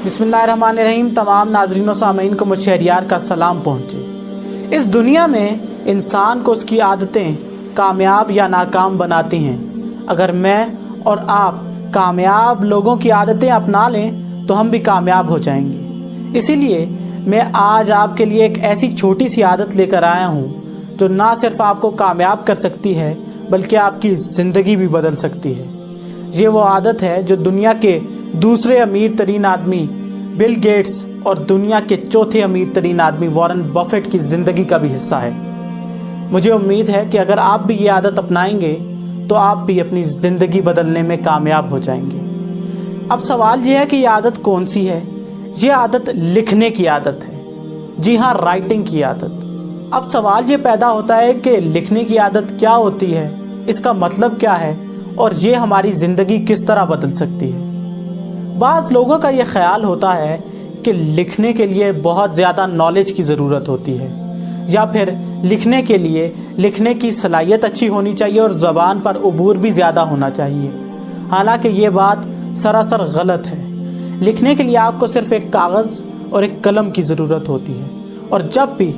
बिस्मिल्लाहिर्रहमानिर्रहीम। तमाम नाज़रीन व सामीन को मुझ शहरियार का सलाम पहुँचे। इस दुनिया में इंसान को उसकी आदतें कामयाब या नाकाम बनाती हैं। अगर मैं और आप कामयाब लोगों की आदतें अपना लें तो हम भी कामयाब हो जाएंगे। इसीलिए मैं आज आपके लिए एक ऐसी छोटी सी आदत लेकर आया हूँ जो ना सिर्फ आपको कामयाब कर सकती है बल्कि आपकी ज़िंदगी भी बदल सकती है। ये वो आदत है जो दुनिया के दूसरे अमीर तरीन आदमी बिल गेट्स और दुनिया के चौथे अमीर तरीन आदमी वॉरेन बफेट की ज़िंदगी का भी हिस्सा है। मुझे उम्मीद है कि अगर आप भी ये आदत अपनाएंगे तो आप भी अपनी ज़िंदगी बदलने में कामयाब हो जाएंगे। अब सवाल ये है कि ये आदत कौन सी है। ये आदत लिखने की आदत है। जी हाँ, राइटिंग की आदत। अब सवाल ये पैदा होता है कि लिखने की आदत क्या होती है, इसका मतलब क्या है और ये हमारी ज़िंदगी किस तरह बदल सकती है। बाज़ लोगों का ये ख्याल होता है कि लिखने के लिए बहुत ज़्यादा नॉलेज की ज़रूरत होती है या फिर लिखने के लिए लिखने की सलाहियत अच्छी होनी चाहिए और ज़बान पर उबूर भी ज़्यादा होना चाहिए। हालांकि ये बात सरासर गलत है। लिखने के लिए आपको सिर्फ एक कागज़ और एक कलम की ज़रूरत होती है और जब भी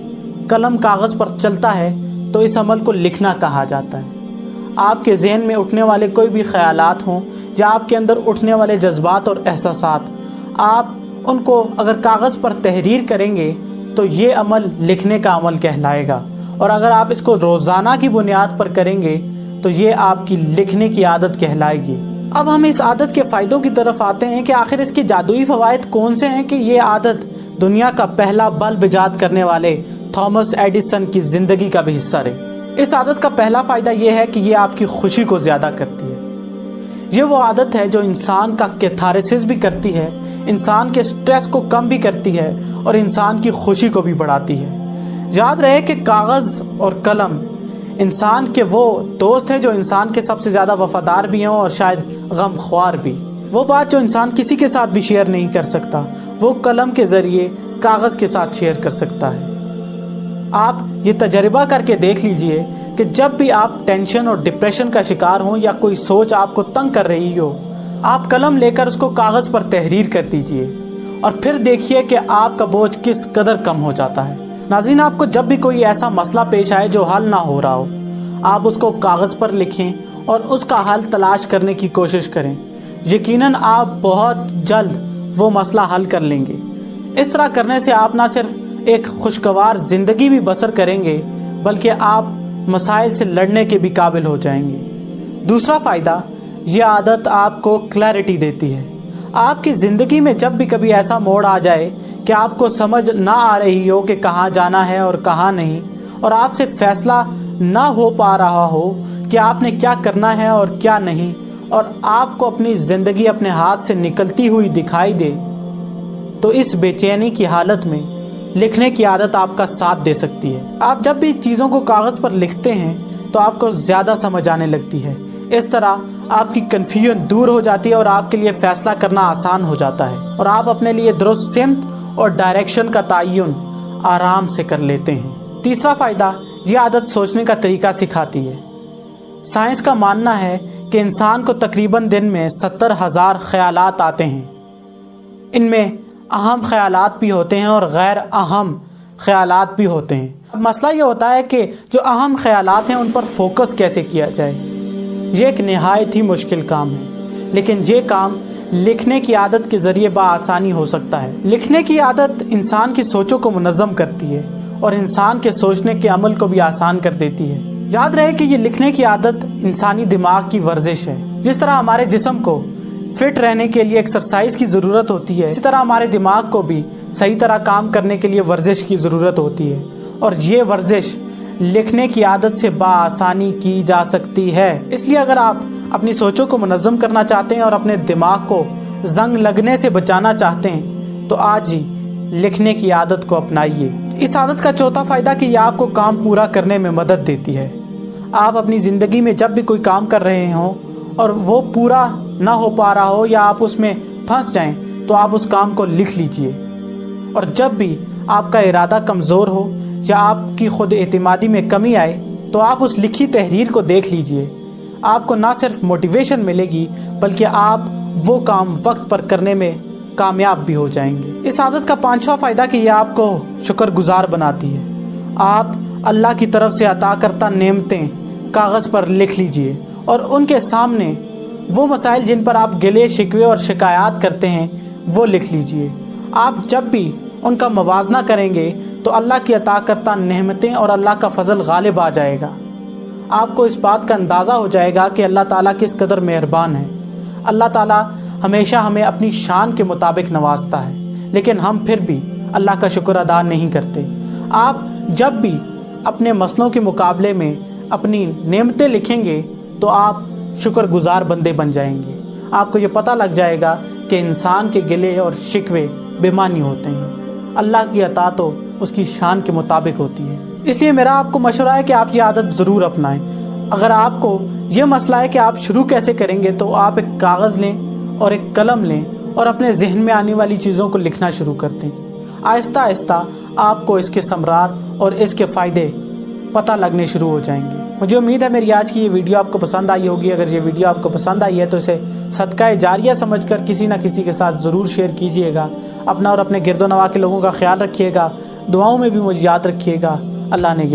कलम कागज़ पर चलता है तो इस अमल को लिखना कहा जाता है। आपके ज़हन में उठने वाले कोई भी ख्यालात हों या आपके अंदर उठने वाले जज्बात और एहसासात, आप उनको अगर कागज़ पर तहरीर करेंगे तो ये अमल लिखने का अमल कहलाएगा और अगर आप इसको रोज़ाना की बुनियाद पर करेंगे तो ये आपकी लिखने की आदत कहलाएगी। अब हम इस आदत के फ़ायदों की तरफ आते हैं कि आखिर इसके जादुई फ़वाइद कौन से हैं कि ये आदत दुनिया का पहला बल्ब इजाद करने वाले थॉमस एडिसन की ज़िंदगी का भी हिस्सा रही। इस आदत का पहला फ़ायदा ये है कि ये आपकी खुशी को ज़्यादा करती है। ये वो आदत है जो इंसान का कैथारसिस भी करती है, इंसान के स्ट्रेस को कम भी करती है और इंसान की खुशी को भी बढ़ाती है। याद रहे कि कागज़ और कलम इंसान के वो दोस्त हैं जो इंसान के सबसे ज़्यादा वफादार भी हैं और शायद गमख्वार भी। वो बात जो इंसान किसी के साथ भी शेयर नहीं कर सकता वो कलम के ज़रिए कागज़ के साथ शेयर कर सकता है। आप ये तजर्बा करके देख लीजिए कि जब भी आप टेंशन और डिप्रेशन का शिकार हों या कोई सोच आपको तंग कर रही हो, आप कलम लेकर उसको कागज़ पर तहरीर कर दीजिए और फिर देखिए कि आपका बोझ किस कदर कम हो जाता है। नाज़रीन, आपको जब भी कोई ऐसा मसला पेश आए जो हल ना हो रहा हो, आप उसको कागज़ पर लिखें और उसका हल तलाश करने की कोशिश करें। यकीनन आप बहुत जल्द वो मसला हल कर लेंगे। इस तरह करने से आप ना सिर्फ एक खुशगवार ज़िंदगी भी बसर करेंगे बल्कि आप मसाइल से लड़ने के भी काबिल हो जाएंगे। दूसरा फ़ायदा, ये आदत आपको क्लैरिटी देती है। आपकी ज़िंदगी में जब भी कभी ऐसा मोड़ आ जाए कि आपको समझ ना आ रही हो कि कहाँ जाना है और कहाँ नहीं, और आपसे फ़ैसला ना हो पा रहा हो कि आपने क्या करना है और क्या नहीं, और आपको अपनी ज़िंदगी अपने हाथ से निकलती हुई दिखाई दे, तो इस बेचैनी की हालत में लिखने की आदत आपका साथ दे सकती है। आप जब भी चीज़ों को कागज़ पर लिखते हैं तो आपको ज़्यादा समझ आने लगती है। इस तरह आपकी कन्फ्यूजन दूर हो जाती है और आपके लिए फ़ैसला करना आसान हो जाता है और आप अपने लिए दुरुस्त सिमत और डायरेक्शन का तयन आराम से कर लेते हैं। तीसरा फ़ायदा, ये आदत सोचने का तरीका सिखाती है। साइंस का मानना है कि इंसान को तकरीबन दिन में 70,000 ख्यालात आते हैं। इनमें अहम ख्यालात भी होते हैं और गैर अहम ख्यालात भी होते हैं। मसला ये होता है कि जो अहम ख्यालात हैं उन पर फोकस कैसे किया जाए। ये एक निहायत ही मुश्किल काम है, लेकिन ये काम लिखने की आदत के ज़रिए बआसानी हो सकता है। लिखने की आदत इंसान की सोचों को मुनज़्ज़म करती है और इंसान के सोचने के अमल को भी आसान कर देती है। याद रहे कि ये लिखने की आदत इंसानी दिमाग की वर्जिश है। जिस तरह हमारे जिस्म को फिट रहने के लिए एक्सरसाइज की ज़रूरत होती है, इसी तरह हमारे दिमाग को भी सही तरह काम करने के लिए वर्जिश की ज़रूरत होती है और ये वर्जिश लिखने की आदत से बआसानी की जा सकती है। इसलिए अगर आप अपनी सोचों को मुनज़्ज़म करना चाहते हैं और अपने दिमाग को जंग लगने से बचाना चाहते हैं तो आज ही लिखने की आदत को अपनाइए। इस आदत का चौथा फ़ायदा कि यह आपको काम पूरा करने में मदद देती है। आप अपनी ज़िंदगी में जब भी कोई काम कर रहे हों और वो पूरा ना हो पा रहा हो या आप उसमें फंस जाएं तो आप उस काम को लिख लीजिए और जब भी आपका इरादा कमज़ोर हो या आपकी खुद एतमादी में कमी आए तो आप उस लिखी तहरीर को देख लीजिए। आपको ना सिर्फ मोटिवेशन मिलेगी बल्कि आप वो काम वक्त पर करने में कामयाब भी हो जाएंगे। इस आदत का 5वां फायदा कि ये आपको शुक्रगुजार बनाती है। आप अल्लाह की तरफ से अता करता नेमतें कागज़ पर लिख लीजिए और उनके सामने वो मसाइल जिन पर आप गिले शिकवे और शिकायत करते हैं वो लिख लीजिए। आप जब भी उनका मवाजना करेंगे तो अल्लाह की अता करता नेमतें और अल्लाह का फजल गालिब आ जाएगा। आपको इस बात का अंदाज़ा हो जाएगा कि अल्लाह ताला किस कदर मेहरबान है। अल्लाह ताला हमेशा हमें अपनी शान के मुताबिक नवाजता है, लेकिन हम फिर भी अल्लाह का शुक्र अदा नहीं करते। आप जब भी अपने मसलों के मुकाबले में अपनी नेमतें लिखेंगे तो आप शुक्रगुजार बंदे बन जाएंगे। आपको ये पता लग जाएगा कि इंसान के गिले और शिकवे बेमानी होते हैं, अल्लाह की अता तो उसकी शान के मुताबिक होती है। इसलिए मेरा आपको मशवरा है कि आप ये आदत ज़रूर अपनाएं। अगर आपको ये मसला है कि आप शुरू कैसे करेंगे तो आप एक कागज़ लें और एक कलम लें और अपने जहन में आने वाली चीज़ों को लिखना शुरू कर दें। आहिस्ता आहिस्ता आपको इसके समरात और इसके फ़ायदे पता लगने शुरू हो जाएंगे। मुझे उम्मीद है मेरी आज की ये वीडियो आपको पसंद आई होगी। अगर ये वीडियो आपको पसंद आई है तो इसे सदका जारिया समझकर किसी न किसी के साथ ज़रूर शेयर कीजिएगा। अपना और अपने गिरदो नवा के लोगों का ख्याल रखिएगा। दुआओं में भी मुझे याद रखिएगा। अल्लाह ने